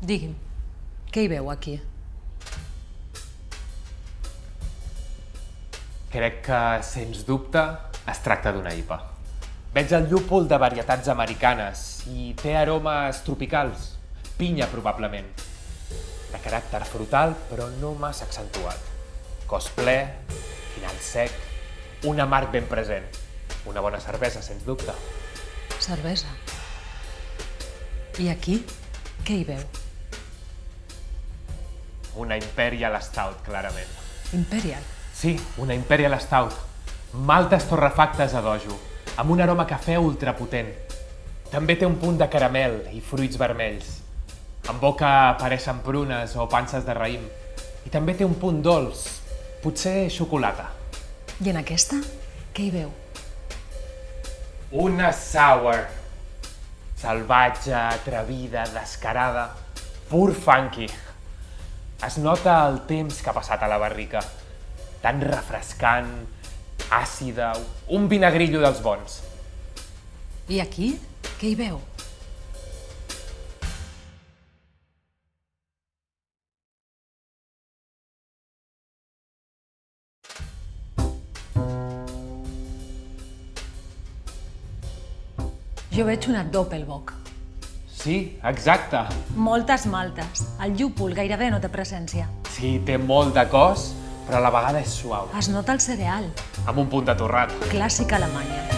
Digui'm, què hi veu aquí? Crec que, sens dubte, es tracta d'una IPA. Veig el llúpol de varietats americanes i té aromes tropicals. Pinya, probablement. De caràcter frutal, però no massa accentuat. Cos ple, final sec, un amarg ben present. Una bona cervesa, sens dubte. Cervesa. I aquí, què hi veu? Una Imperial Stout, clarament. Imperial. Sí, una Imperial Stout. Maltes torrefactes a dojo, amb un aroma a cafè ultrapotent. També té un punt de caramel i fruits vermells. En boca apareixen prunes o panses de raïm. I també té un punt dolç, potser xocolata. I en aquesta, què hi veu? Una sour. Salvatge, atrevida, descarada, pur funky. Es nota el temps que ha passat a la barrica. Tan refrescant, àcida, un vinagrillo dels bons. I aquí, què hi veu? Jo veig una Doppelbock. Sí, exacte. Moltes maltes. El llúpol gairebé no té presència. Sí, té molt de cos, però a la vegada és suau, Es nota el cereal. amb un punt de torrat. Clàssica Alemanya.